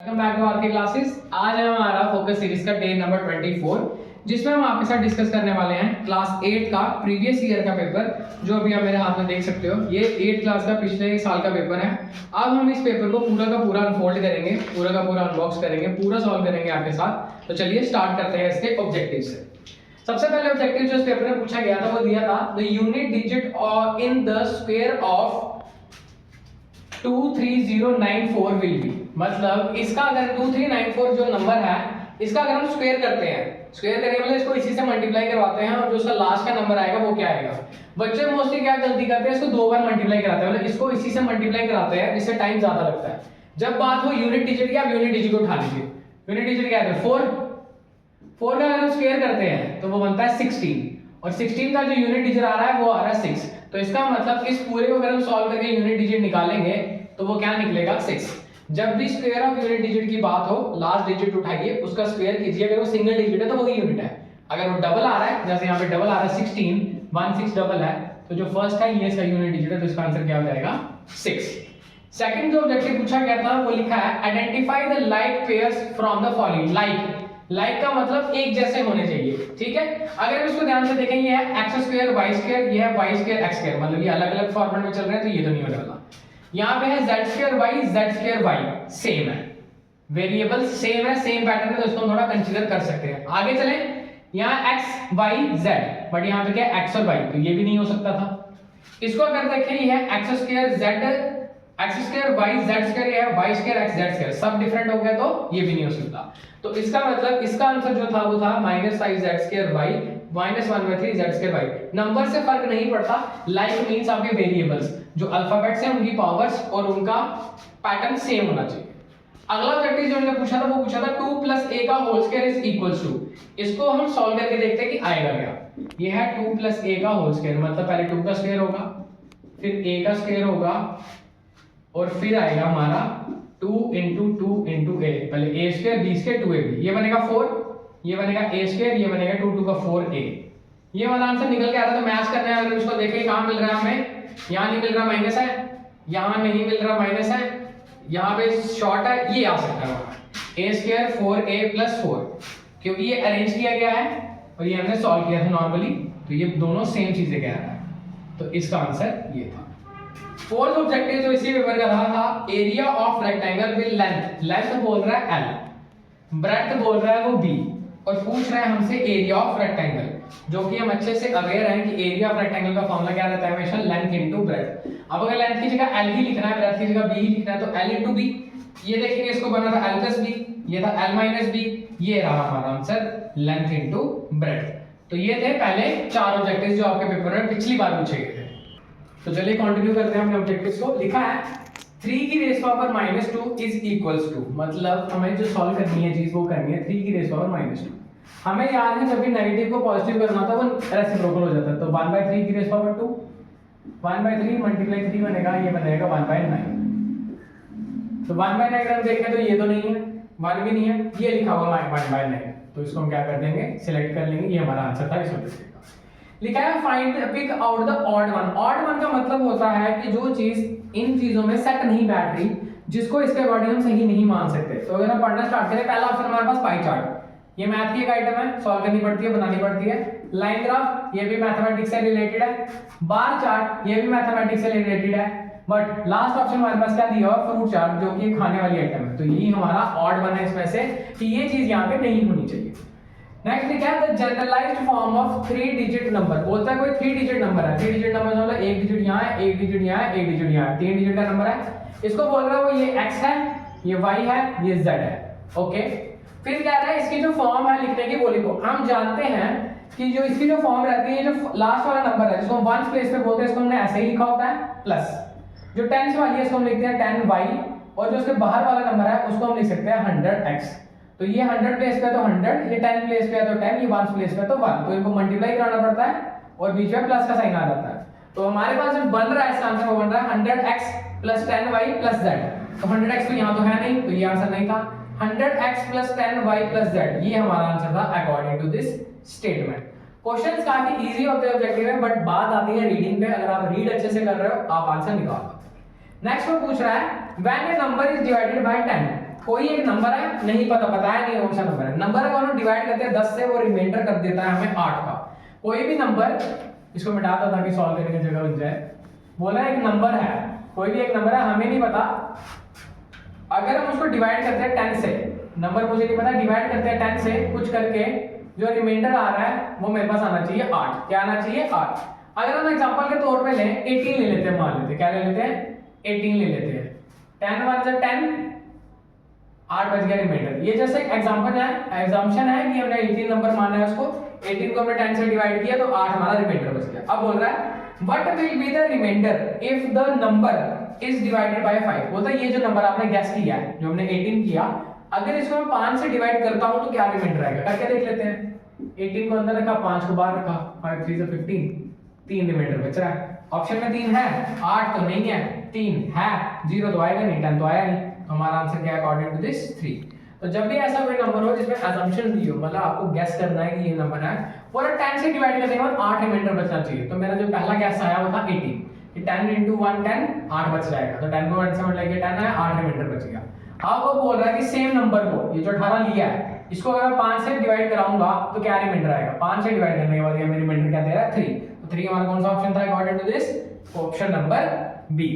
Welcome back to आपके classes. आज है हमारा फोकस सीरीज का डे नंबर 24 जिसमें हम आपके साथ डिस्कस करने वाले हैं क्लास 8 का प्रीवियस ईयर का पेपर जो अभी आप मेरे हाथ में देख सकते हो। ये 8 क्लास का पिछले साल का पेपर है। अब हम इस पेपर को पूरा का पूरा अनफोल्ड करेंगे, पूरा का पूरा अनबॉक्स करेंगे, पूरा सॉल्व करेंगे आपके साथ। तो चलिए स्टार्ट करते हैं इसके ऑब्जेक्टिव से। सबसे पहले ऑब्जेक्टिव जो इस पेपर में पूछा गया था वो दिया था the unit digit in the square of 23094 will be. मतलब इसका अगर 2394 जो नंबर है इसका अगर हम स्क्वायर करते हैं, स्क्वायर करेंगे मतलब इसको इसी से मल्टीप्लाई करवाते हैं और जो उसका लास्ट का नंबर आएगा वो क्या आएगा। बच्चे मोस्टली क्या गलती करते हैं, इसको दो बार मल्टीप्लाई कराते हैं, मतलब इसको इसी से मल्टीप्लाई कराते हैं जिससे टाइम ज्यादा लगता है। जब बात हो यूनिट डिजिट की, आप यूनिट डिजिट को उठा लीजिए। यूनिट डिजिट क्या है 4 का अगर हम स्क्वायर करते हैं तो वो बनता है 16 और 16 का जो यूनिट डिजिट आ रहा है वो आ रहा है 6। तो इसका मतलब इस पूरे को अगर हम सॉल्व करके यूनिट डिजिट निकालेंगे तो वो क्या निकलेगा 6। जब भी स्क्वायर ऑफ यूनिट डिजिट की बात हो, लास्ट डिजिट उठाइए, उसका स्क्वायर कीजिए। अगर वो सिंगल डिजिट है तो वही यूनिट है। अगर वो डबल आ रहा है, जैसे यहाँ पे डबल आ रहा है 16, 16 डबल है, तो जो फर्स्ट है ये इसका यूनिट डिजिट है, तो इसका आंसर क्या हो जाएगा 6। सेकंड जो ऑब्जेक्टिव पूछा गया था वो लिखा है identify the like pairs from the following. Like का मतलब एक जैसे होने चाहिए, ठीक है। अगर इसको ध्यान से देखें, ये है x स्क्वायर y स्क्वायर, ये है y स्क्वायर x स्क्वायर, मतलब ये अलग अलग फॉर्मेट में चल रहे हैं तो ये तो नहीं होने वाला। यहाँ पे है z स्क्वायर y सेम है, वेरिएबल सेम है, सेम पैटर्न है, तो इसको हम थोड़ा कंसीडर कर सकते हैं। आगे चले, यहाँ x y z, बट यहाँ पे क्या है x और y, तो ये भी नहीं हो सकता था। इसको अगर देखें, ये है x square z x square y z square, ये है y square x z square, सब डिफरेंट हो गया तो ये भी नहीं हो सकता। तो इसका मतलब इसका आंसर जो था वो था -5 z square y -1/3 z square y। Number से फर्क नहीं पड़ता, लाइक मींस आपके वेरिएबल्स जो अल्फाबेट्स हैं उनकी पावर्स और उनका पैटर्न सेम होना चाहिए। अगला ऑब्जेक्टिव जो हमने पूछा था वो पूछा था 2 + a का whole square is equals to. इसको हम सॉल्व करके देखते हैं कि आएगा क्या। ये है 2 + a का होल स्क्वायर, मतलब पहले 2 का स्क्वायर होगा, फिर a का स्क्वायर होगा और फिर आएगा हमारा 2 × 2 × a, पहले a square b square 2ab, ये बनेगा 4, ये बनेगा a स्क्वायर, ये बनेगा 2 × 2 = 4a। ये वाला आंसर निकल के आ रहा है। तो मैच करने अगर इसको देखें कहां मिल रहा है हमें, यहाँ नहीं मिल रहा माइनस है, यहाँ नहीं मिल रहा माइनस है, यहाँ पे शॉर्ट है, ये आ सकता है a स्क्वायर 4a + 4, क्योंकि ये अरेंज किया गया है और ये हमने सॉल्व किया था नॉर्मली, तो ये दोनों सेम चीजें कह रहा है, तो इसका आंसर ये था। फोर्थ ऑब्जेक्टिव जो इसी पेपर का था area of rectangle with length बोल रहा है l, ब्रेड्थ बोल रहा है वो b, और पूछ रहा है हमसे एरिया ऑफ रेक्टेंगल, जो कि हम अच्छे से अवेयर हैं कि एरिया ऑफ रेक्टेंगल का फॉर्मूला क्या रहता है हमेशा लेंथ इनटू ब्रेड्थ। अब अगर लेंथ की जगह l ही लिखना है, ब्रेड्थ की जगह b ही लिखना है, तो l × b। ये देखेंगे इसको बना था l + b, ये था l - b, ये रहा हमारा आंसर लेंथ इनटू ब्रेड्थ। तो ये थे पहले 4 ऑब्जेक्टिव्स जो आपके पेपर में पिछली बार पूछे गए थे। तो चलिए कंटिन्यू करते हैं अपने ऑब्जेक्टिव्स को। लिखा है 3⁻² इज इक्वल्स टू, मतलब हमें जो सॉल्व करनी है चीज वो करनी है 3⁻²। हमें याद है जब भी नेगेटिव को पॉजिटिव करना था वो रेसिप्रोकल हो जाता है, तो 1/3⁻², 1/3 × 3 बनेगा, ये बनेगा 1/9। तो 1/9 अगर हम देखें तो ये तो नहीं है, 1 भी नहीं है, ये लिखा हुआ 1/9, तो इसको हम क्या कर देंगे, सिलेक्ट कर लेंगे। ये हमारा आंसर था इस ऑब्जेक्टिव का। लिखा है find pick out the odd one. Odd one का मतलब होता है कि जो चीज इन चीजों में सेट नहीं बैठ रही, जिसको इसके अकॉर्डिंग हम सही नहीं मान सकते। तो अगर हम पढ़ना स्टार्ट करें, पहला ऑप्शन हमारे पास पाई चार्ट, ये मैथ की एक आइटम है, सॉल्व करनी पड़ती है, बनानी पड़ती है। लाइन ग्राफ, ये भी मैथमेटिक्स से रिलेटेड है। बार चार्ट, ये भी मैथमेटिक्स से रिलेटेड है। बट लास्ट ऑप्शन हमारे पास क्या दिया हुआ, फ्रूट चार्ट, जो कि खाने वाली आइटम है। तो यही हमारा ऑड वन है इसमें से कि ये चीज यहाँ पे नहीं होनी चाहिए। नेक्स्ट क्या है, the generalised form of 3 digit number. बोलता है कोई 3 डिजिट नंबर है, 3 डिजिट नंबर मतलब एक डिजिट यहाँ है, एक डिजिट यहाँ है, एक डिजिट यहाँ है, 3 डिजिट का नंबर है। इसको बोल रहा है वो ये x है, ये y है, ये z है। ओके, फिर कह रहा है इसकी जो फॉर्म है लिखने की वो लिखो। हम जानते हैं कि जो इसकी जो फॉर्म रहती है, जो लास्ट वाला नंबर है जिसको हम वंस प्लेस पे बोलते हैं, इसको हमने ऐसे ही लिखा होता है, प्लस जो टेंस वाली है इसको हम लिखते हैं 10y, और जो उसके बाहर वाला नंबर है उसको हम लिख सकते हैं 100x। तो ये 100 प्लेस पे तो 100, ये 10 प्लेस पे है तो 10, ये 1 प्लेस पे तो 1, तो इनको मल्टीप्लाई कराना पड़ता है और बीच में प्लस का साइन आ जाता है। तो हमारे पास जो बन रहा है इसका आंसर वो बन रहा है 100x + 10y + z। तो 100x तो यहाँ तो है नहीं, तो ये आंसर नहीं था। 100x + 10y + z, ये हमारा आंसर था according to this statement. Questions काफी इजी होते हैं ऑब्जेक्टिव में, बट बात आती है रीडिंग पे। अगर आप रीड अच्छे से कर रहे हो आप आंसर निकाल पाते हो। नेक्स्ट वो पूछ रहा है when A number is divided bye 10, कोई एक नंबर है, नहीं पता, बताया नहीं कौन सा नंबर है, नंबर को हम डिवाइड करते हैं 10 से, वो रिमाइंडर कर देता है हमें 8 का। कोई भी नंबर, इसको मिटाता था कि सॉल्व करने की जगह बन जाए, बोला एक नंबर है, कोई भी एक नंबर है, हमें नहीं पता, अगर हम उसको डिवाइड करते हैं 10 से, नंबर मुझे नहीं पता, डिवाइड करते हैं 10 से कुछ करके, जो रिमाइंडर आ रहा है वो मेरे पास आना चाहिए 8। क्या आना चाहिए? 8। अगर हम एग्जांपल के तौर पे लें 18 ले लेते हैं, मान लेते हैं, क्या ले लेते हैं? 18 ले लेते हैं। 10 1 से 10, 8 बच गया रिमाइंडर। ये जैसे एग्जांपल है, एग्जाम्पशन है कि हमने 18 नंबर माना है उसको, 18 को हमने 10 से डिवाइड किया तो 8 हमारा रिमाइंडर बच गया। अब बोल रहा है what will be the remainder if the number is divided by 5। बोलता है ये जो नंबर आपने गैस किया है, जो हमने 18 किया, अगर इसको मैं 5 से डिवाइड करता हूं तो क्या रिमाइंडर आएगा? करके देख लेते हैं। 18 को अंदर रखा, 5 को बाहर रखा, 5 3 से 15, 3 रिमाइंडर बच रहा है। ऑप्शन में 3 है, 8 तो नहीं है, 3 है, 0 तो आएगा नहीं, 10 तो आया नहीं, तो हमारा आंसर क्या है अकॉर्डिंग टू दिस? 3। तो जब भी ऐसा कोई नंबर हो जिसमें असम्पशन दी हो, मतलब आपको गैस करना है कि ये नंबर है, पूरा 10 से डिवाइड करने के बाद 8 रिमाइंडर बचना चाहिए। तो मेरा जो पहला गैस आया वो था 18, कि 10 into 1 10, 8 बच जाएगा, तो 10 को 1 से मल्टीप्लाई किया 10 है, 8 रिमाइंडर बच गया। अब वो बोल रहा है कि सेम नंबर को, ये जो 18 लिया है, इसको अगर मैं 5 से डिवाइड कराऊंगा तो क्या रिमाइंडर आएगा? 5 से डिवाइड करने के बाद ये मेरा रिमाइंडर क्या दे रहा है? 3। तो 3 हमारा कौन सा ऑप्शन था according to this? Option number B.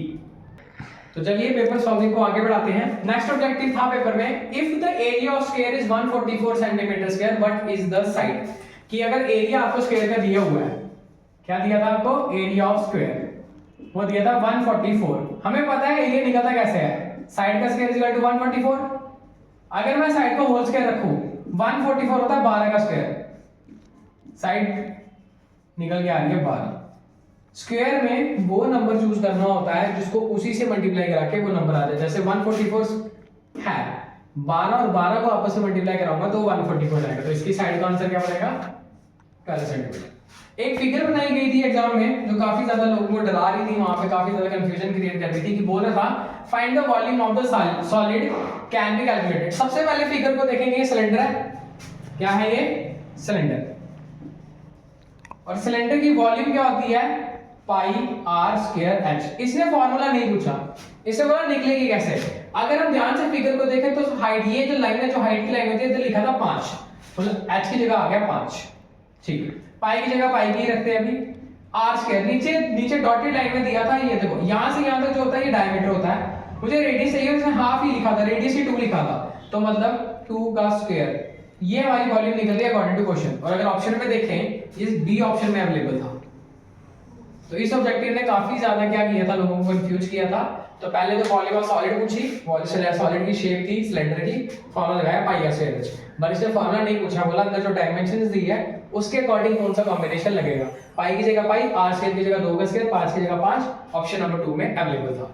तो चलिए पेपर सॉल्विंग को आगे बढ़ाते हैं। नेक्स्ट ऑब्जेक्टिव था पेपर में, if the area of square is 144 centimetre square, what is the side? कि अगर एरिया आपको स्क्वायर का दिया हुआ है, क्या दिया था आपको? एरिया ऑफ स्क्वायर, वो दिया था 144। हमें पता है एरिया निकलता कैसे है, साइड का स्क्वायर इज इक्वल टू 144। अगर मैं साइड को होल स्क्वायर रखूं, 144 होता है 12 का स्क्वायर, साइड निकल के आ रही है 12। स्क्वायर में वो नंबर चूज करना होता है जिसको उसी से मल्टीप्लाई करा के वो नंबर आ जाए। जैसे 144 है, 12 और 12 को आपस में मल्टीप्लाई कराऊंगा तो 144 आएगा। तो इसकी साइड का आंसर क्या बनेगा? 12 सेंटीमीटर। एक फिगर बनाई गई थी एग्जाम में जो काफी ज्यादा लोगों को डरा रही थी, वहां पे काफी ज्यादा कंफ्यूजन क्रिएट कर रही थी, कि बोल रहा था find the volume of the solid can be calculated. सबसे पहले फिगर को देखेंगे, ये सिलेंडर है, क्या है ये? सिलेंडर। और सिलेंडर की वॉल्यूम क्या होती है? पाई आर स्क्वायर एच। इसने फॉर्मूला नहीं पूछा, इससे बोला निकलेगी कैसे। अगर हम ध्यान से फिगर को देखें तो हाइट, ये जो लाइन है, जो हाइट की लाइन होती है, तो लिखा था 5, मतलब एच की जगह आ गया 5, ठीक है। पाई की जगह पाई की रखते हैं अभी, आर स्क्वायर नीचे नीचे डॉटेड लाइन में दिया था, ये देखो यहां से यहां तक जो होता है ये डायमीटर होता है, मुझे रेडियस चाहिए, उसने हाफ ही लिखा था, रेडियस ही 2 लिखा था, तो मतलब 2 का स्क्वायर। ये हमारी वॉल्यूम निकल गई अकॉर्डिंग टू क्वेश्चन। और अगर ऑप्शन में देखें, इस बी ऑप्शन में अवेलेबल था। तो इस ऑब्जेक्टिव ने काफी ज्यादा क्या किया था, लोगों को कंफ्यूज किया था। तो पहले तो वॉल्यूम ऑफ सॉलिड पूछी, सॉलिड की शेप थी सिलेंडर की, फॉर्मूला लगाया पाई आर स्क्वायर एच। बट इसने फॉर्मूला नहीं पूछा, बोला अंदर जो डायमेंशंस दी है उसके अकॉर्डिंग कौन सा कॉम्बिनेशन लगेगा। पाई की जगह पाई, आर स्क्वायर की जगह 2 का स्क्वायर, 5 की जगह 5, ऑप्शन नंबर 2 में अवेलेबल था।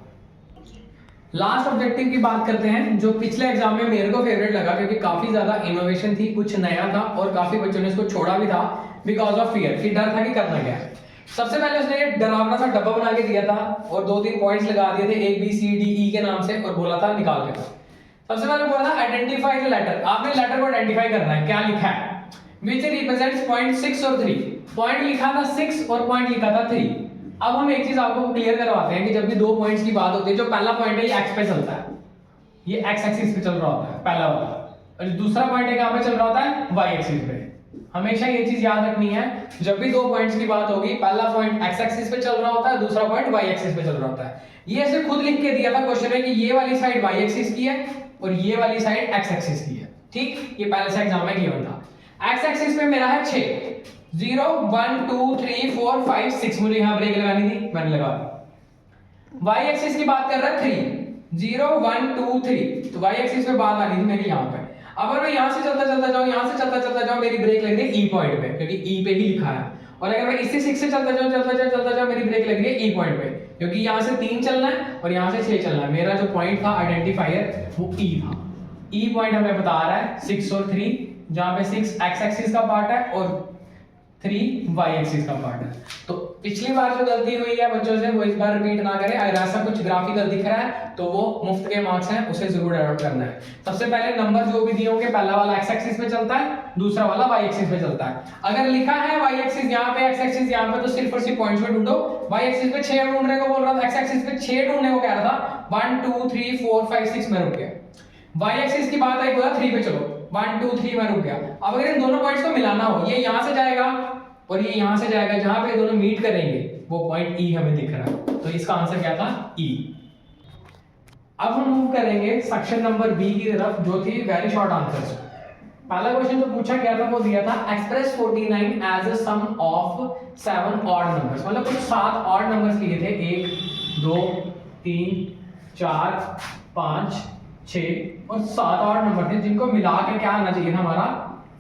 लास्ट ऑब्जेक्टिव की बात करते हैं, जो पिछले एग्जाम में मेरे को फेवरेट लगा क्योंकि काफी ज्यादा इनोवेशन थी, कुछ नया था और काफी बच्चों ने इसको छोड़ा भी था बिकॉज ऑफ फियर, कि डर था कि करना क्या है। सबसे पहले उसने ये डरावना सा डब्बा बना के दिया था और 2-3 पॉइंट्स लगा दिए थे A B C D E के नाम से, और बोला था निकाल के। सबसे पहले बोला था आइडेंटिफाई द लेटर। आपने लेटर को आइडेंटिफाई करना है, क्या लिखा है? which represents पॉइंट 6 और 3। पॉइंट लिखा था 6 और पॉइंट लिखा था 3। अब हम एक चीज आपको क्लियर करवाते हैं कि जब भी 2 पॉइंट्स की बात होती है, जो पहला पॉइंट है ये x पे चलता है, ये x एक्सिस पे चल रहा होता है पहला वाला, और दूसरा पॉइंट है कहां पे चल रहा होता है? y एक्सिस पे। हमेशा ये चीज याद रखनी है, जब भी 2 पॉइंट्स की बात होगी, पहला पॉइंट x एक्सिस पे चल रहा होता है, दूसरा पॉइंट y एक्सिस पे चल रहा होता है। ये ऐसे खुद लिख के दिया था क्वेश्चन में कि ये वाली साइड y एक्सिस की है और ये वाली साइड x एक्सिस की है, ठीक। ये पहले से एग्जाम में गिवन था। x एक्सिस पे मेरा है 6, 0 1 2 3 4 5 6, मुझे यहां ब्रेक लगानी थी, मैंने लगा दी। y एक्सिस की बात कर रहा है 3, 0 1 2 3, तो y एक्सिस पे बात आनी थी मेरी यहां पे। अगर मैं यहां से चलता चलता जाऊं, यहां से चलता जाऊं, मेरी ब्रेक लग रही है E पॉइंट पे, क्योंकि E पे ही लिखा है। और अगर मैं इससे 6 से चलता जाऊं, मेरी ब्रेक लग रही है E पॉइंट पे, क्योंकि यहां से 3 चलना है और यहां से 6 चलना है। मेरा जो पॉइंट था आइडेंटिफायर वो E था। E पॉइंट हमें बता रहा है 6 और 3, जहां पे 6 x एक्सिस का पार्ट है और 3 y एक्सिस का पार्ट है। तो पिछली बार जो गलती हुई है बच्चों से वो इस बार रिपीट ना करें। अगर ऐसा कुछ ग्राफिकल दिख रहा है तो वो मुफ्त के मार्क्स हैं, उसे जरूर एडॉप्ट करना है। सबसे पहले नंबर जो भी दिए होंगे, पहला वाला x एक्सिस पे चलता है, दूसरा वाला y एक्सिस पे चलता है। अगर लिखा है y एक्सिस यहाँ पे, x एक्सिस यहाँ पे, तो सिर्फ और सिर्फ पॉइंट्स में ढूंढो। y एक्सिस पे 6 ढूंढने को बोल रहा था, x एक्सिस पे 6 ढूंढने को कह रहा था, 1 2 3 4 5 6 में रुक गया। वाई एक्सिस की बात आई बोला 3 पे चलो, 1 2 3 में रुक गया। अब अगर इन दोनों पॉइंट्स को मिलाना हो, ये यहां से जाएगा और ये यहां से जाएगा, जहां पे दोनों मीट करेंगे वो पॉइंट ई हमें दिख रहा है, तो इसका आंसर क्या था ई। अब हम मूव करेंगे सेक्शन नंबर बी की तरफ, जो थी वेरी शॉर्ट आंसर्स। पहला क्वेश्चन जो पूछा गया था वो दिया था express 49 as a sum of 7 odd numbers, मतलब कुछ 7 ऑड नंबर्स लिए थे, 1 2 3 4 5 6 और 7 ऑड नंबर थे, जिनको मिला के क्या आना चाहिए था हमारा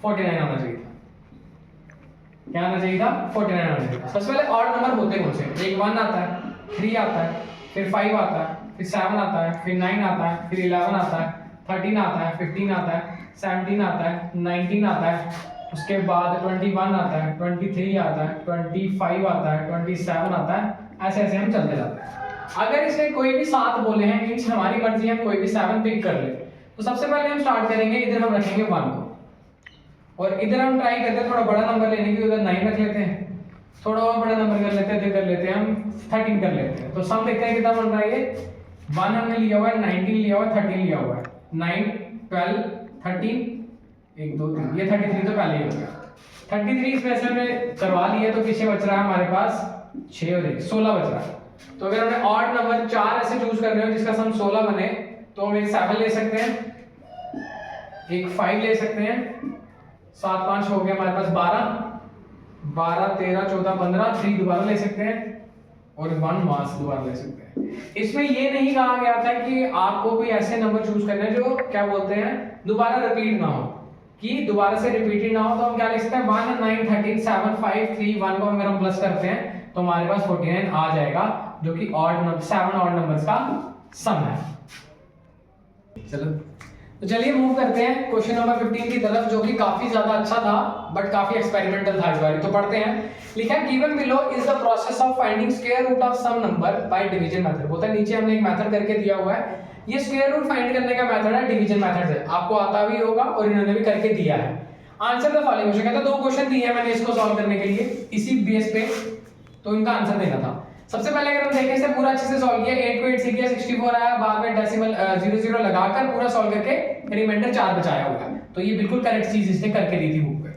49 आना चाहिए था। क्या आना चाहिए था 49 आना चाहिए था। सबसे पहले ऑड नंबर होते कौन से, एक 1 आता है, 3 आता है, फिर 5 आता है, फिर 7 आता है, फिर 9 आता है, फिर 11 आता है, 13 आता है, 15 आता है, 17 आता है, 19 आता है, उसके बाद 21 आता है, 23 आता है, 25 आता है, 27 आता है, ऐसे ऐसे हम चलते जाते हैं। अगर इसमें कोई भी 7 बोले हैं, मींस हमारी मर्जी है हम कोई भी 7 पिक कर ले, तो सबसे पहले हम स्टार्ट करेंगे, इधर हम रखेंगे 1 को, और इधर हम ट्राई करते हैं थोड़ा बड़ा नंबर लेने की, उधर 9 रख लेते हैं, थोड़ा और बड़ा नंबर कर लेते हैं, इधर कर लेते हैं हम 13 कर लेते हैं। तो सम देखते हैं कितना बन रहा है, ये 1 हमने लिया हुआ है, 19 लिया हुआ है, 13 लिया हुआ है, 9 12 13 1 2 3, ये 33 तो पहले ही हो गया। 33 इसमें से हमने करवा लिया, तो पीछे बच रहा है हमारे पास 6 और 1 16 बच रहा है। तो अगर हमने ऑड नंबर 4 ऐसे चूज करने हो जिसका सम 16 बने, तो हम एक 7 ले सकते हैं, एक 5 ले सकते हैं, 7 5 हो गया हमारे पास 12 12 13 14 15, 3 दोबारा ले सकते हैं और 1 मास दोबारा ले सकते हैं। इसमें ये नहीं कहा गया था कि आपको कोई ऐसे नंबर चूज करने हैं जो क्या बोलते हैं दोबारा रिपीट ना हो, कि दोबारा से रिपीटेड ना हो, तो हम क्या लिख सकते हैं 1 9 13 7 5 3 1 को अगर हम प्लस करते हैं तो हमारे पास 49 आ जाएगा, जो कि ऑड नंबर 7 ऑड नंबर्स का सम है। चलो तो चलिए मूव करते हैं क्वेश्चन नंबर 15 की तरफ, जो कि काफी ज्यादा अच्छा था बट काफी एक्सपेरिमेंटल था इस बार। तो पढ़ते हैं। लिखा है given below is the process of finding square root of some number by division method. बोलता है नीचे हमने एक मेथड करके दिया हुआ है, ये स्क्वायर रूट फाइंड करने का मेथड है, डिवीजन मेथड है, आपको आता भी होगा और इन्होंने भी करके दिया है। आंसर द फॉलोइंग क्वेश्चन, कहता है 2 क्वेश्चन दिए हैं मैंने इसको सॉल्व करने के लिए इसी बेस पे, तो इनका आंसर देना था। सबसे पहले अगर हम देखें इसे पूरा अच्छे से सॉल्व किया, 8 को 8 से किया, 64 आया, बाद में डेसिमल 00 लगाकर पूरा सॉल्व करके रिमाइंडर 4 बचाया होगा। तो ये बिल्कुल करेक्ट चीज इसने करके दी थी बुक पे,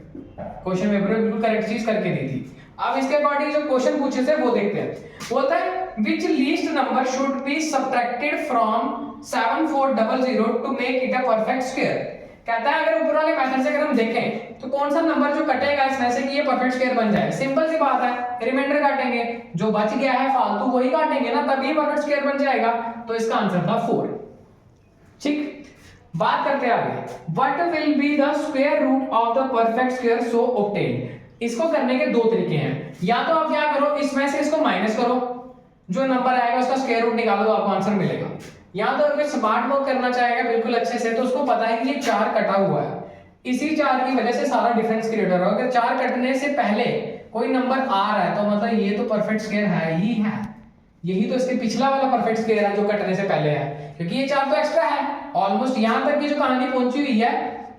क्वेश्चन पेपर में बिल्कुल करेक्ट चीज करके दी थी। अब इसके अकॉर्डिंग जो क्वेश्चन पूछे थे वो देखते हैं। बोलता है which least number should be subtracted from 7400 to make it a perfect square. कहता है अगर ऊपर वाले मेथड से अगर हम देखें तो कौन सा नंबर जो कटेगा इसमें से कि ये परफेक्ट स्क्वायर बन जाए। सिंपल सी बात है, रिमाइंडर काटेंगे, जो बच गया है फालतू वही काटेंगे ना, तभी परफेक्ट स्क्वायर बन जाएगा। तो इसका आंसर था 4। ठीक, बात करते हैं आगे। What will be the square root of the perfect square so obtained. इसको करने के 2 तरीके हैं, या तो आप क्या करो इसमें से इसको माइनस करो, जो नंबर आएगा उसका स्क्वायर रूट निकालो तो आपको आंसर मिलेगा। या तो अगर स्मार्ट वर्क करना चाहेगा बिल्कुल अच्छे से, तो उसको पता है कि ये 4 कटा हुआ है, इसी 4 की वजह से सारा डिफरेंस क्रिएट हो रहा है। अगर 4 कटने से पहले कोई नंबर आ रहा है तो मतलब ये तो परफेक्ट स्क्वायर है ही है, यही तो इसके पिछला वाला परफेक्ट स्क्वायर है जो कटने से पहले है, क्योंकि ये 4 तो एक्स्ट्रा है। ऑलमोस्ट यहां तक की जो कहानी पहुंची हुई है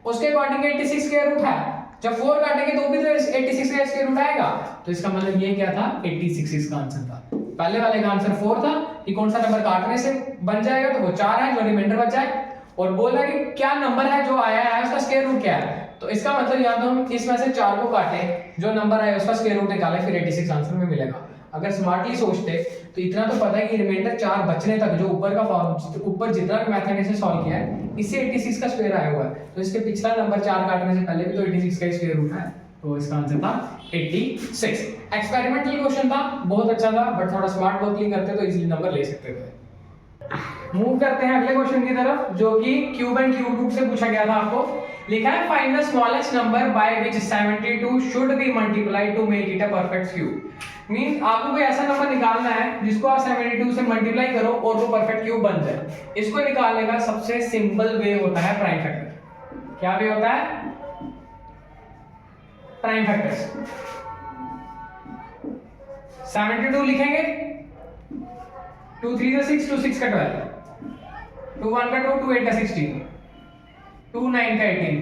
उसके अकॉर्डिंग 86 स्क्वायर रूट है। जब 4 काटेंगे तो भी तो 86 का स्क्वायर रूट आएगा, तो इसका मतलब ये क्या था 86 इसका आंसर था। पहले वाले का आंसर 4 था कि कौन सा नंबर काटने से बन जाएगा, तो वो 4 है जो रिमाइंडर बचा है, और बोल रहा है कि क्या नंबर है जो आया है उसका स्क्वायर रूट क्या है। तो इसका मतलब या तो हम इसमें से 4 को काटे, जो नंबर आया उसका स्क्वायर रूट निकाले, फिर 86 आंसर में मिलेगा। अगर स्मार्टली सोचते तो इतना तो पता है कि रिमाइंडर 4 बचने तक जो ऊपर का फॉर्म ऊपर जितना भी मेथड इसे सॉल्व किया है इससे 86 का स्क्वायर आया हुआ है, तो इसके पिछला नंबर 4 काटने से पहले भी तो 86 का स्क्वायर रूट है, तो इसका आंसर था 86। एक्सपेरिमेंटल क्वेश्चन था, बहुत अच्छा था, बट थोड़ा स्मार्ट वर्क नहीं करते तो इजीली नंबर ले सकते थे। मूव करते हैं अगले क्वेश्चन की तरफ, जो कि क्यूब एंड क्यूब रूट से पूछा गया था आपको। लिखा है find the smallest number by which 72 should be multiplied to make it a perfect cube. Means आपको कोई ऐसा नंबर निकालना है जिसको आप 72 से मल्टीप्लाई करो और वो परफेक्ट क्यूब बन जाए। इसको निकालने का सबसे सिंपल वे होता है प्राइम फैक्टर। क्या वे होता है? Prime factors. 72 लिखेंगे, 2 3 का 6, 2 6 का 12, 2 1 का 2, 2 8 का 16, 2 9 का 18,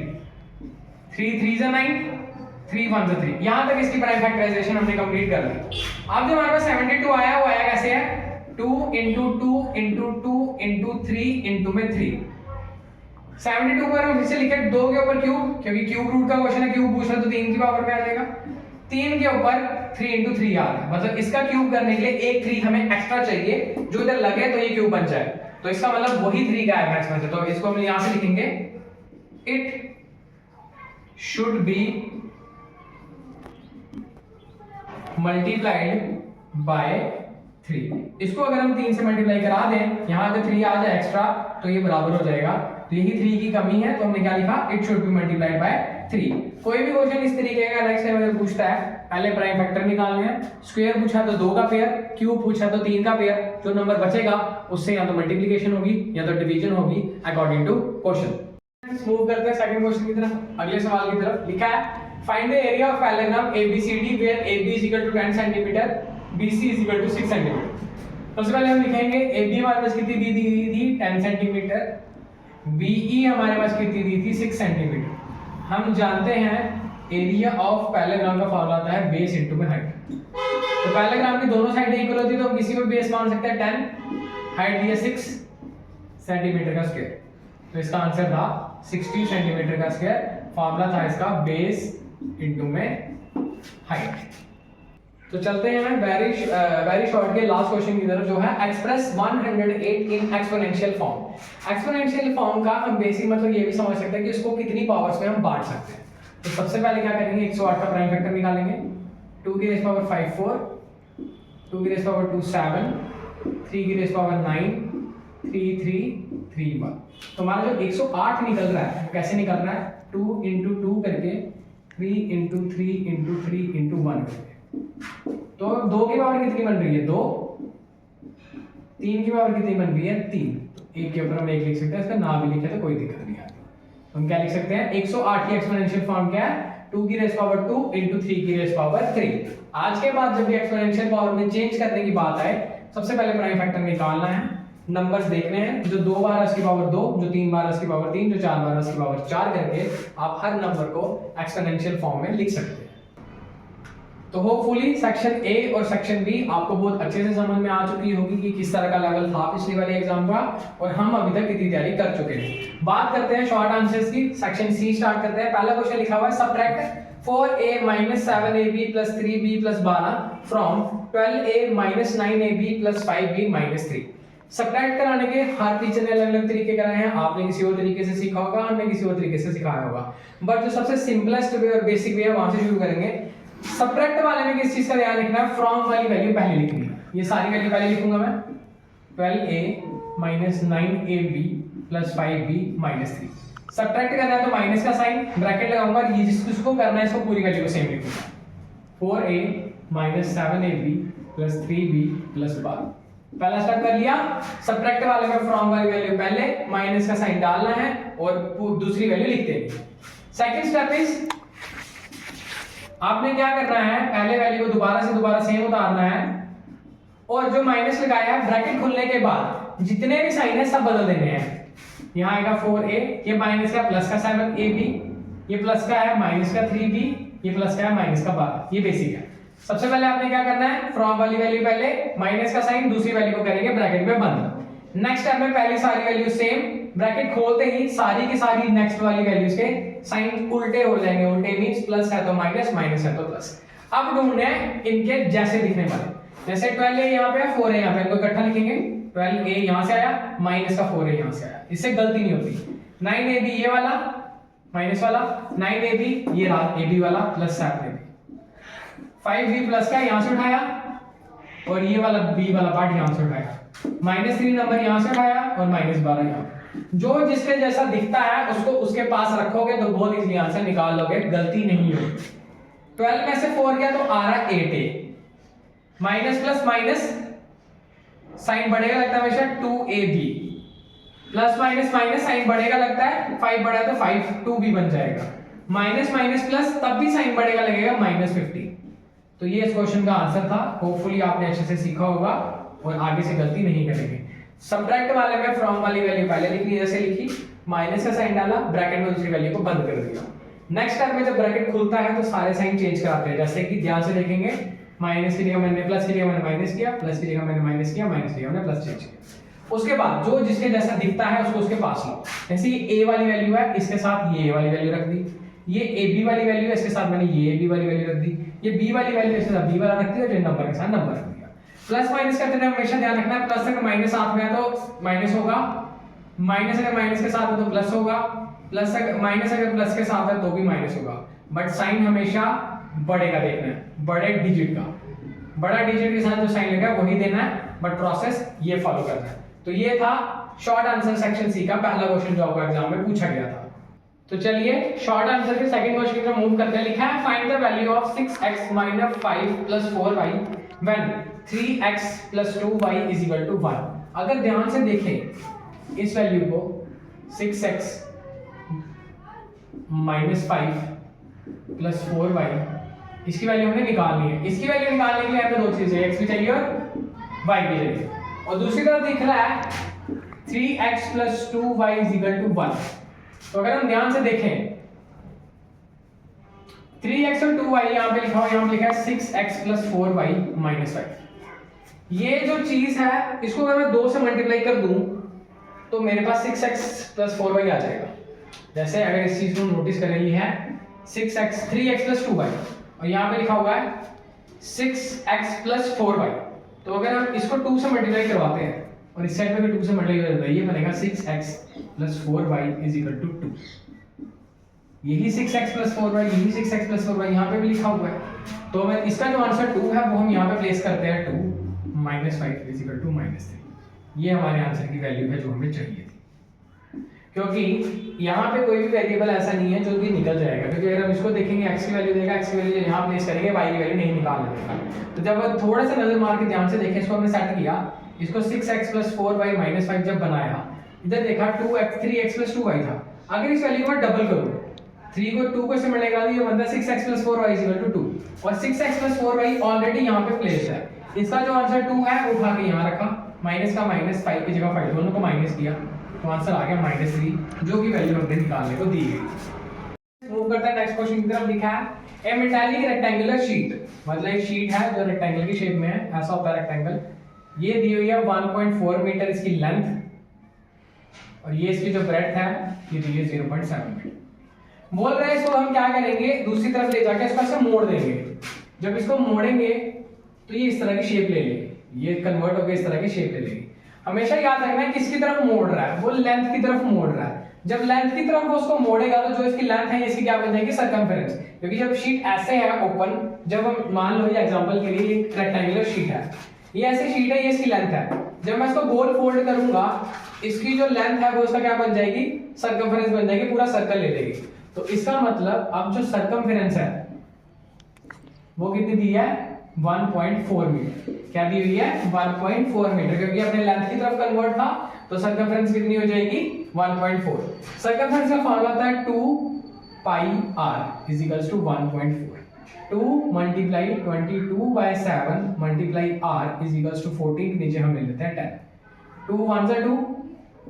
3 3 का 9, 3 1 का 3। यहां तक इसकी प्राइम फैक्टराइजेशन हमने कंप्लीट कर ली। अब जो हमारे पास 72 आया वो आया कैसे है? 2 into 2 into 2 into 3 into में 3, 72 पर हम फिर से लिखे 2 के ऊपर क्यूब, क्योंकि क्यूब रूट का क्वेश्चन है, क्यूब पूछ रहा है तो 3 की पावर में आ जाएगा। 3 के ऊपर 3 into 3 आ रहा है, मतलब इसका क्यूब करने के लिए एक 3 हमें एक्स्ट्रा चाहिए, जो इधर लगे तो ये क्यूब बन जाए। तो इसका मतलब वही 3 का है मैक्स में से, तो इसको हम यहां से लिखेंगे it should be multiplied by 3। इसको अगर हम 3 से मल्टीप्लाई करा दें, यहां अगर 3 आ जाए एक्स्ट्रा तो ये बराबर हो जाएगा। तो यही 3 की कमी है, तो हमने क्या लिखा, it should be multiplied by 3। कोई भी क्वेश्चन इस तरीके का नेक्स्ट टाइम अगर पूछता है, पहले प्राइम फैक्टर निकालने हैं, स्क्वायर पूछा तो 2 का पेयर, क्यूब पूछा तो 3 का पेयर, जो नंबर बचेगा उससे या तो मल्टीप्लिकेशन होगी या तो डिवीजन होगी अकॉर्डिंग टू क्वेश्चन। मूव करते हैं सेकंड क्वेश्चन की तरफ, अगले सवाल की तरफ। लिखा है find the area of parallelogram ABCD where AB is equal to 10 centimetre, BC is equal to 6 centimetre. सबसे पहले हम लिखेंगे AB हमारे पास कितनी दी थी 10 सेंटीमीटर, BE हमारे पास कितनी दी थी 6 सेंटीमीटर। हम जानते हैं एरिया ऑफ पैरेललोग्राम का फॉर्मूला आता है बेस इनटू में हाइट। तो पैरेललोग्राम की दोनों साइडें इक्वल होती है तो हम किसी में बेस मान सकते हैं 10, हाइट दिया 6 सेंटीमीटर का स्क्वायर, तो इसका आंसर था 60 सेंटीमीटर का स्क्वायर। फॉर्मूला था इसका बेस इनटू में हाइट। तो चलते हैं वेरी शॉर्ट के लास्ट क्वेश्चन की तरफ, जो है express 108 in exponential form. Exponential form का हम बेसिक मतलब ये भी समझ सकते हैं कि इसको कितनी पावर्स में हम बांट सकते हैं। तो सबसे पहले क्या करेंगे, 108 का प्राइम फैक्टर निकालेंगे। 2 की रेज़ पावर 5 4, 2 की रेज़ पावर 2 7, 3 की रेज़ पावर 9, 3 3 3 1। तो हमारा जो 108 निकल रहा है कैसे निकल रहा है, 2 into 2 करके, 3 into 3 into 3 into 1 करके। तो 2 की पावर कितनी बन रही है 2, 3 की पावर कितनी बन रही है 3। तो एक के ऊपर हम 1 लिख सकते हैं, इसका ना भी लिखे तो कोई दिक्कत नहीं आती। हम क्या लिख सकते हैं, 108 की एक्सपोनेंशियल फॉर्म क्या है, 2 की रेज़ पावर 2 into 3 की रेज़ पावर 3। आज के बाद जब भी एक्सपोनेंशियल पावर में चेंज करने की बात आए, सबसे पहले प्राइम फैक्टर निकालना है, नंबर्स देखने हैं, जो 2 बार 10 की पावर 2, जो 3 बार 10 की पावर 3, जो 4 बार 10 की पावर 4 करके आप हर नंबर को एक्सपोनेंशियल फॉर्म में लिख सकते हैं। तो होपफुली सेक्शन ए और सेक्शन बी आपको बहुत अच्छे से समझ में आ चुकी होगी कि किस तरह का लेवल था पिछले वाले एग्जाम का, और हम अभी तक कितनी तैयारी कर चुके हैं। बात करते हैं शॉर्ट आंसर्स की। सेक्शन सी स्टार्ट करते हैं। पहला क्वेश्चन लिखा हुआ है subtract 4a - 7ab + 3b + 12 from 12a - 9ab + 5b - 3। Subtract कराने के हर टीचर ने अलग अलग तरीके कराए हैं, आपने किसी और तरीके से सीखा होगा, हमने किसी और तरीके से सिखाया होगा, बट जो सबसे सिंपलेस्ट वे और बेसिक वे है वहां से शुरू करेंगे। सब्ट्रैक्ट वाले में किस चीज का ध्यान रखना है, फ्रॉम वाली वैल्यू पहले लिखनी है। ये सारी वैल्यू पहले लिखूंगा मैं, 12a - 9ab + 5b - 3। सब्ट्रैक्ट करना है तो माइनस का साइन ब्रैकेट लगाऊंगा, ये जिसको करना है इसको पूरी वैल्यू को सेम लिखूंगा। 4a - 7ab + 3b + 12। पहला स्टेप कर लिया। सब्ट्रैक्ट वाले में फ्रॉम वाली वैल्यू पहले, माइनस का साइन डालना है और दूसरी वैल्यू लिख देंगे। सेकंड स्टेप इज, आपने क्या करना है, पहले वैल्यू को दोबारा सेम उतारना है, और जो माइनस लगाया है ब्रैकेट खुलने के बाद जितने भी साइन है सब बदल देने हैं। यहाँ आएगा 4a, ये माइनस का प्लस का 7ab, ये प्लस का है माइनस का 3b, ये प्लस का है माइनस का 12। ये बेसिक है। सबसे पहले आपने क्या करना है, फ्रॉम वाली वैल्यू पहले, माइनस का साइन, दूसरी वैल्यू को करेंगे ब्रैकेट में बंद। नेक्स्ट स्टेप में पहली सारी वैल्यू सेम, ब्रैकेट खोलते ही सारी की सारी नेक्स्ट वाली वैल्यूज के साइन उल्टे हो जाएंगे। उल्टे मींस प्लस है तो माइनस, माइनस है तो प्लस। अब ढूंढने हैं इनके जैसे दिखने वाले, जैसे 12a यहाँ पे है, 4a यहाँ पे, इनको इकट्ठा लिखेंगे। 12a यहाँ से आया, माइनस का 4a यहाँ से आया, इससे गलती नहीं होती। 9ab ये वाला माइनस वाला, 9ab ये रहा ab वाला प्लस 7ab, 5b प्लस का यहाँ से उठाया और ये वाला b वाला पार्ट यहाँ से उठाया, -3 नंबर यहाँ से उठाया और -12 यहाँ। जो जिसके जैसा दिखता है उसको उसके पास रखोगे तो बहुत इजीली आंसर निकाल लोगे, गलती नहीं होगी। 12 में से 4 गया तो आ रहा 8a, minus plus minus sign बढ़ेगा लगता है हमेशा 2ab, plus minus minus sign बढ़ेगा लगता है 5 बढ़ा तो 5 2b बन जाएगा, माइनस माइनस प्लस तब भी साइन बढ़ेगा लगेगा -50। तो ये इस क्वेश्चन का आंसर था। होपफुली आपने अच्छे से सीखा होगा और आगे से गलती नहीं करेंगे। सब्ट्रैक्ट वाले में फ्रॉम वाली वैल्यू पहले लिखी, जैसे लिखी, माइनस का साइन डाला, ब्रैकेट में दूसरी वैल्यू को बंद कर दिया। नेक्स्ट स्टेप में जब ब्रैकेट खुलता है तो सारे साइन चेंज कराते हैं, जैसे कि ध्यान से देखेंगे, माइनस की जगह मैंने प्लस की जगह मैंने माइनस किया, प्लस की जगह मैंने माइनस किया, माइनस की जगह मैंने प्लस चेंज किया। उसके बाद जो जिसके जैसा दिखता है उसको उसके पास लो। जैसे ये ए वाली वैल्यू है, इसके साथ ये ए वाली वैल्यू रख दी। ये ए बी वाली वैल्यू है, इसके साथ मैंने ये ए बी वाली वैल्यू रख दी। ये बी वाली वैल्यू इसके साथ बी वाला रख दिया, जो नंबर के साथ नंबर रख दिया। प्लस माइनस करते टाइम हमेशा ध्यान रखना है, प्लस अगर माइनस साथ में है तो माइनस होगा, माइनस अगर माइनस के साथ है तो प्लस होगा, प्लस अगर माइनस अगर प्लस के साथ है तो भी माइनस होगा। बट साइन हमेशा बड़े का देखना है, बड़े डिजिट का, बड़ा डिजिट के साथ जो साइन लगा वही देना है, बट प्रोसेस ये फॉलो करना है। तो ये था शॉर्ट आंसर सेक्शन सी का पहला क्वेश्चन जो आपको एग्जाम में पूछा गया था। तो चलिए शॉर्ट आंसर के सेकंड क्वेश्चन की तरफ मूव करते हैं। लिखा है find the value of 6x - 5 + 4y when 3x + 2y = 1। अगर ध्यान से देखें इस वैल्यू को 6x - 5 + 4y, इसकी वैल्यू हमने निकालनी है। इसकी वैल्यू निकालने के लिए हमें दो चीजें, x भी चाहिए और y भी चाहिए। और दूसरी तरफ दिख रहा है 3x + 2y = 1। तो अगर हम ध्यान से देखें 3x और 2y यहाँ पे लिखा हुआ, यहाँ पे लिखा है 6x + 4y - 5। ये जो चीज है इसको अगर मैं 2 से मल्टीप्लाई कर दूं तो मेरे पास 6x + 4y आ जाएगा। जैसे अगर इस चीज को नोटिस करें, ये है 3x + 2y और यहाँ पे लिखा हुआ है 6x + 4y। तो अगर हम इसको 2 से मल्टीप्लाई करवाते हैं और इस साइड पे भी 2 से मल्टीप्लाई कर देते हैं, ये बनेगा 6x + 4y = 2। यही 6x + 4y, यही 6x + 4y यहाँ पे भी लिखा हुआ है। तो मैं इसका जो आंसर 2 है वो हम यहाँ पे प्लेस करते हैं 2 - 5 = -3। ये हमारे आंसर की वैल्यू है जो हमें चाहिए थी, क्योंकि यहाँ पे कोई भी वेरिएबल ऐसा नहीं है जो कि निकल जाएगा। क्योंकि अगर हम इसको देखेंगे x की वैल्यू देगा, x की वैल्यू यहाँ प्लेस करेंगे, y की वैल्यू नहीं निकाल देगा। तो जब थोड़ा सा नजर मार के ध्यान से देखें, इसको हमने सेट किया, इसको 6x + 4y - 5 जब बनाया, इधर देखा 3x + 2y था। अगर इस वैल्यू को डबल करूं, 3 को 2 को से मल्टीप्लाई करा, ये बनता है 6x + 4y = 2। और 6x + 4y ऑलरेडी यहाँ पे प्लेस है। इसका जो आंसर 2 है वो उठा के यहाँ रखा, माइनस का माइनस, 5 की जगह 5, दोनों को माइनस किया, तो आंसर आ गया -3, जो कि वैल्यू हमने निकालने को दी गई। मूव करते हैं नेक्स्ट क्वेश्चन की तरफ। लिखा है ए मेटालिक रेक्टेंगुलर शीट, मतलब एक शीट है जो रेक्टेंगल की शेप में है, ऐसा होता है रेक्टेंगल। ये दी हुई है 1.4 मीटर इसकी लेंथ, और ये इसकी जो ब्रेड्थ है ये दी है 0.7 मीटर। बोल रहे हैं इसको हम क्या करेंगे, दूसरी तरफ ले जाके इसको ऐसे मोड़ देंगे। जब इसको मोड़ेंगे तो ये इस तरह की शेप ले लेगी, ये कन्वर्ट होकर इस तरह की शेप ले लेगी। हमेशा याद रखना है किसकी तरफ मोड़ रहा है, वो लेंथ की तरफ मोड़ रहा है। जब लेंथ की तरफ वो उसको मोड़ेगा तो जो इसकी लेंथ है इसकी क्या बन जाएगी, सर्कमफेरेंस। क्योंकि जब शीट ऐसे है ओपन, जब हम मान लो ये एग्जांपल के लिए एक रेक्टेंगुलर शीट है, ये ऐसी शीट है, ये इसकी लेंथ है। जब मैं इसको गोल फोल्ड करूंगा, इसकी जो लेंथ है वो इसका क्या बन जाएगी, सर्कमफेरेंस बन जाएगी, पूरा सर्कल ले लेगी। तो इसका मतलब अब जो सर्कमफेरेंस है वो कितनी दी है, 1.4 मीटर। क्या दी हुई है, 1.4 मीटर, क्योंकि अपने लेंथ की तरफ कन्वर्ट था तो सर्कमफेरेंस कितनी हो जाएगी, 1.4। सर्कमफेरेंस का फार्मूला होता है 2πr = 1.4। 2 × 22/7 × r = 14, नीचे हम ले लेते हैं 10। 2 1 से 2,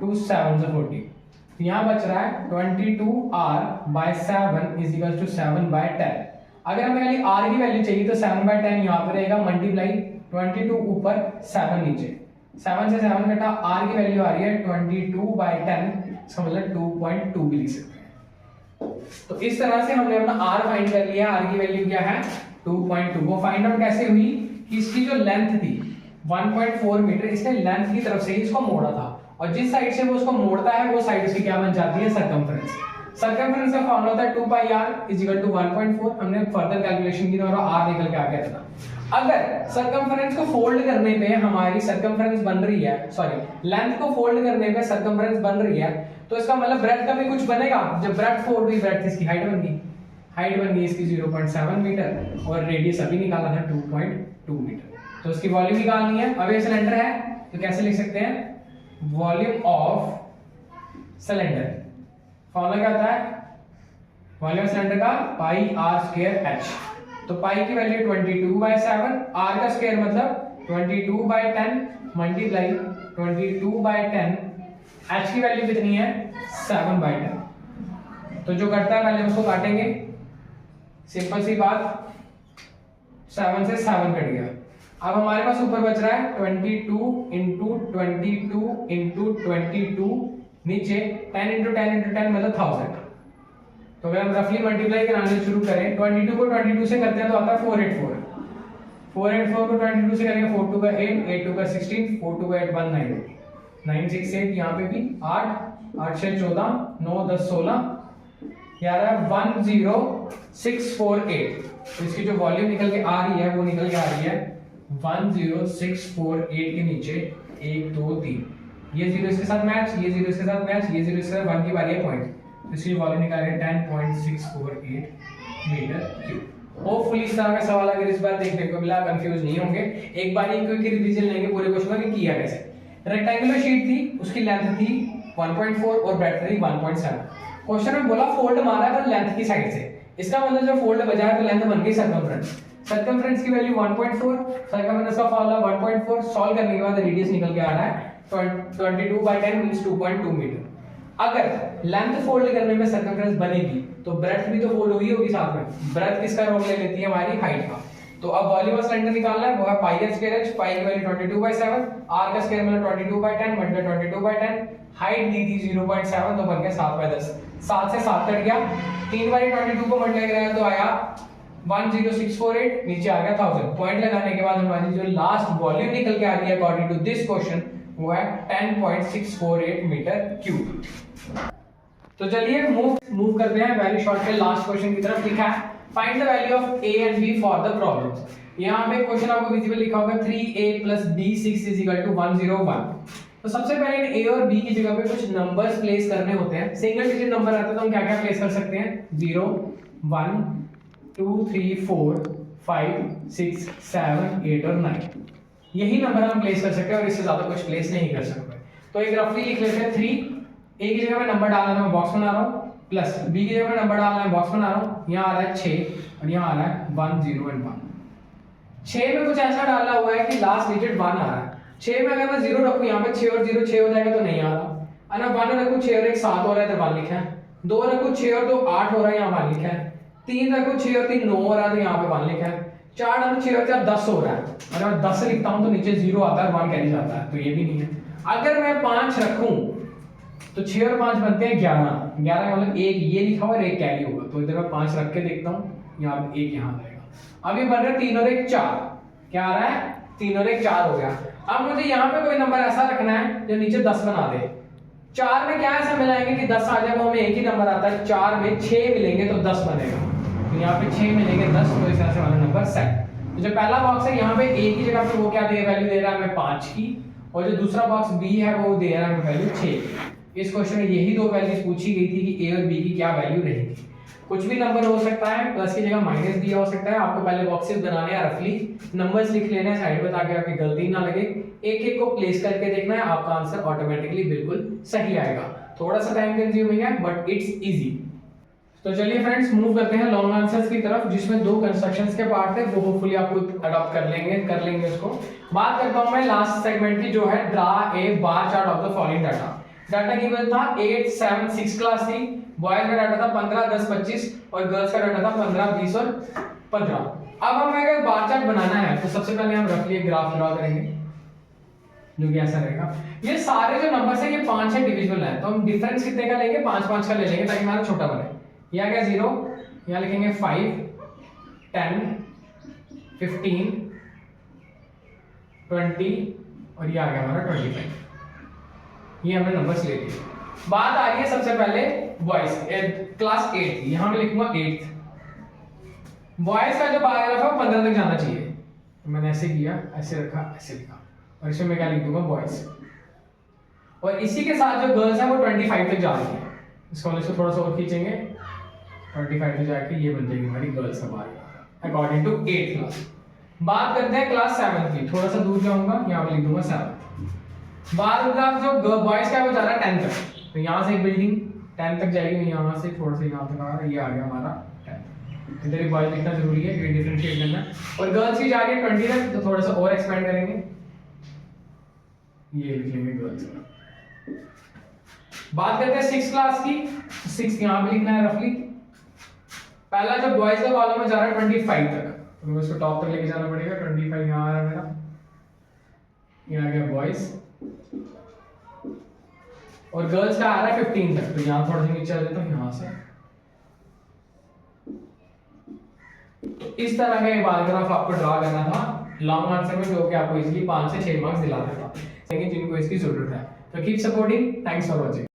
2 7 से 14, यहाँ बच रहा है 22r/7 = 7/10। अगर हमें खाली r की वैल्यू चाहिए तो 7/10 यहाँ पर रहेगा, मल्टीप्लाई 22 ऊपर 7 नीचे, 7 से 7 घटा, r की वैल्यू आ रही है 22/10, इसका मतलब 2.2 भी लिख सकते हैं। तो इस तरह से हमने अपना r फाइंड कर लिया। r की वैल्यू क्या है, 2.2। वो फाइंड आउट कैसे हुई कि इसकी जो लेंथ थी 1.4 मीटर, इसने लेंथ की तरफ से ही इसको मोड़ा था, और जिस साइड से वो उसको मोड़ता है वो साइड उसकी क्या बन जाती है, सर्कमफेरेंस। सर्कमफेरेंस का फार्मूला होता है 2πr = 1.4। हमने फर्दर कैलकुलेशन की तो r निकल के आ गया था। अगर सर्कमफेरेंस को फोल्ड करने पे हमारी सर्कमफेरेंस बन रही है, सॉरी लेंथ को फोल्ड करने पे सर्कमफेरेंस बन रही है, तो इसका मतलब ब्रेड्थ का भी कुछ बनेगा। जब ब्रेड्थ फोल्ड हुई, ब्रेड्थ इसकी हाइट बन गई, हाइट बन गई इसकी 0.7 मीटर, और रेडियस अभी निकाला था 2.2 मीटर। तो इसकी वॉल्यूम निकालनी है। अब ये सिलेंडर है तो कैसे लिख सकते हैं, वॉल्यूम ऑफ सिलेंडर, फॉर्मूला क्या होता है, वॉल्यूम सिलेंडर का πr²h। तो पाई की वैल्यू 22/7, r का स्क्वायर मतलब 22/10 मल्टीप्लाई 22/10, h की वैल्यू कितनी है, 7/10। तो जो कटता है पहले उसको काटेंगे, सिंपल सी बात, 7 से 7 कट गया। अब हमारे पास ऊपर बच रहा है 22 इंटू 22 इंटू 22, नीचे 10 इंटू 10 इंटू 10 मतलब 1000। तो अगर हम रफली मल्टीप्लाई कराने शुरू करें, 22 को 22 से करते हैं तो आता है 484, 484 को 22 से करेंगे 4 2 का 8, 8 2 का 16, 4 2 का 8 1 9, 9 6 8, यहाँ पे भी 8, 8 6 14, 9 10 16, ये आ रहा है 10648। तो इसकी जो वॉल्यूम निकल के आ रही है वो निकल के आ रही है 10648 के नीचे 1 2 3, ये 0 इसके साथ मैच, ये 0 इसके साथ मैच, ये 0 इसके साथ 1 की बारी है पॉइंट, तो इसकी वॉल्यूम निकाल रहे हैं 10.648 मीटर क्यूब। होपफुली इस तरह का सवाल अगर इस बार देखने को मिला कंफ्यूज नहीं होंगे। एक बार एक क्विक रिवीजन लेंगे पूरे क्वेश्चन का कि किया कैसे। रेक्टेंगुलर शीट थी, उसकी लेंथ थी 1.4 और ब्रेड्थ थी 1.7। क्वेश्चन में बोला फोल्ड मारा है पर लेंथ की साइड से, इसका मतलब जब फोल्ड बजा है तो लेंथ बन गई सर्कमफ्रेंस। सर्कमफ्रेंस की वैल्यू 1.4, सर्कमफ्रेंस का फॉर्मूला 1.4, सॉल्व करने के बाद रेडियस निकल के आ रहा है 22/10 मींस 2.2 मीटर। अगर लेंथ फोल्ड करने में सर्कमफ्रेंस बनेगी तो ब्रेड्थ भी तो फोल्ड होगी साथ में। ब्रेड्थ किसका रोल ले लेती है, हमारी हाइट का। तो अब वॉल्यूम ऑफ सिलेंडर निकालना है, वो है पाई r स्क्वायर h, पाई की वैल्यू 22/7, r का स्क्वायर मतलब 22/10 मल्टीप्लाई 22/10, हाइट दी थी 0.7 तो बन गया 7/10, 7 से 7 कट गया, 3 बारी 22 को मल्टीप्लाई कराया तो आया 10648, नीचे आ गया 1000। पॉइंट लगाने के बाद हमारी जो लास्ट वॉल्यूम निकल के आ रही है अकॉर्डिंग टू दिस क्वेश्चन वो है 10.648 मीटर क्यूब। तो चलिए मूव करते हैं वैल्यू शॉर्ट के लास्ट क्वेश्चन की तरफ। लिखा है find the value of a and b for the problems. यहाँ पे क्वेश्चन आपको विजिबल लिखा होगा 3a + b 6 = 101। तो सबसे पहले इन a और b की जगह पे कुछ नंबर्स प्लेस करने होते हैं। सिंगल डिजिट नंबर आता है तो हम क्या क्या प्लेस कर सकते हैं, 0 1 2 3 4 5 6 7 8 और 9, यही नंबर हम प्लेस कर सकते हैं और इससे ज्यादा कुछ प्लेस नहीं कर सकते। तो एक रफली लिख लेते हैं 3, a की जगह पे नंबर डालना है, मैं बॉक्स बना रहा हूँ, प्लस b की जगह पे नंबर डालना है, बॉक्स बना रहा हूँ, यहाँ आ रहा है 6 और यहाँ आ रहा है 1 0 और 1। 6 में कुछ ऐसा डाला हुआ है कि लास्ट डिजिट 1 आ रहा है। 6 में अगर मैं 0 रखूँ यहाँ पे 6 और 0 6 हो जाएगा तो नहीं आ रहा। अगर 1 रखूँ 6 और 1 7 हो रहा है तो 1 लिखा है, 2 रखूँ 6 और 2 8 हो रहा है, यहाँ 1 लिखा है, 3 रखूँ 6 और 3 9 हो रहा है तो यहाँ पे 1 लिखा है, 4 डालूं 6 और 4 10 हो रहा है, अगर मैं 10 लिखता हूँ तो नीचे 0 आता है, 1 कैरी जाता है, तो ये भी नहीं है। अगर मैं 5 रखूं तो 6 और 5 बनते हैं 11, 11 का मतलब एक ये लिखा हुआ और एक कैरी होगा, तो इधर मैं 5 रख के देखता हूँ, यहाँ पे एक यहाँ आएगा। अब ये बन रहा है 3 और 1 4, क्या आ रहा है 3 और 1 4 हो गया। अब मुझे यहाँ पे कोई नंबर ऐसा रखना है जो नीचे 10 बना दे। 4 में क्या ऐसा मिलाएंगे कि 10 आ जाएगा, हमें एक ही नंबर आता है, 4 में 6 मिलेंगे तो 10 बनेगा, तो यहाँ पे 6 मिलेंगे 10, तो इस तरह से वाला नंबर सेट। तो जो पहला बॉक्स है यहाँ पे a की जगह पे वो क्या दे वैल्यू दे रहा है हमें 5 की, और जो दूसरा बॉक्स b है वो दे रहा है हमें वैल्यू 6। इस क्वेश्चन में यही दो वैल्यूज पूछी गई थी कि a और b की क्या वैल्यू रहेगी। कुछ भी नंबर हो सकता है, प्लस की जगह माइनस दिया हो सकता है। आपको पहले बॉक्सेस बनाने हैं, रफली नंबर्स लिख लेने हैं साइड में ताकि आपकी गलती ना लगे। एक एक को प्लेस करके देखना है, आपका आंसर ऑटोमेटिकली बिल्कुल सही आएगा। थोड़ा सा टाइम कंज्यूमिंग है बट इट्स इजी। तो चलिए फ्रेंड्स मूव करते हैं लॉन्ग आंसर्स की तरफ, जिसमें 2 कंस्ट्रक्शंस के पार्ट है, वो होपफुली आप खुद अडॉप्ट कर लेंगे उसको। बात करता हूं मैं लास्ट सेगमेंट की, जो है draw a bar chart of the following data. Data given था 8 7 6 क्लास थी, बॉयज का डाटा था 15 10 25 और गर्ल्स का डाटा था 15 20 और 15। अब हमें अगर बार चार्ट बनाना है तो सबसे पहले हम रफली एक ग्राफ ड्रा करेंगे जो कि ऐसा रहेगा। ये सारे जो नंबर्स है ये 5 है, डिविजिबल है, तो हम डिफरेंस कितने का लेंगे 5 5 का ले लेंगे ताकि हमारा छोटा बने। यहाँ क्या 0, यहाँ लिखेंगे 5 10 15 20 और ये आ गया हमारा 25। ये हमने नंबर्स ले लिए। बात आ रही है सबसे पहले बॉयज, क्लास 8 थी, यहाँ मैं लिखूंगा 8th। बॉयज का जो पैराग्राफ है 15 तक जाना चाहिए, तो मैंने ऐसे किया, ऐसे रखा, ऐसे लिखा, और इसमें मैं क्या लिख दूंगा बॉयज। और इसी के साथ जो गर्ल्स है वो 25 तक जा रही है। इस कॉलेज को थोड़ा सा और खींचेंगे, 25 तक जाके ये बन जाएगी हमारी गर्ल्स का बार अकॉर्डिंग टू 8th क्लास। बात करते हैं क्लास 7 की, थोड़ा सा दूर जाऊंगा, यहाँ पे लिख दूंगा 7। बार जो बॉयज का है वो जा रहा है 10 तक, तो यहाँ से एक बिल्डिंग 10 तक जाएगी, यहाँ से थोड़ा सा यहाँ तक आ रहा है, ये आ गया हमारा 10। इधर बॉयज लिखना जरूरी है, ये डिफरेंशिएट करना है। और गर्ल्स की जा रही है 20 तक, तो थोड़ा सा और एक्सपेंड करेंगे, ये लिख लेंगे गर्ल्स का। बात करते हैं 6 क्लास की, 6 यहाँ पे लिखना है रफली। पहला जो बॉयज का कॉलम में जा रहा है 25 तक, तो मुझे इसको टॉप तक लेके जाना पड़ेगा। 25 यहाँ आ रहा है मेरा, ये आ गया बॉयज, और गर्ल्स का आ रहा है 15 तक। तो यहाँ थोड़ा सा नीचे आ जाता हूँ यहाँ से। तो इस तरह का एक बार ग्राफ आपको ड्रा करना था लॉन्ग आंसर में, जो कि आपको इजीली 5 से 6 मार्क्स दिलाता था, लेकिन जिनको इसकी जरूरत है। तो keep supporting, thanks for watching.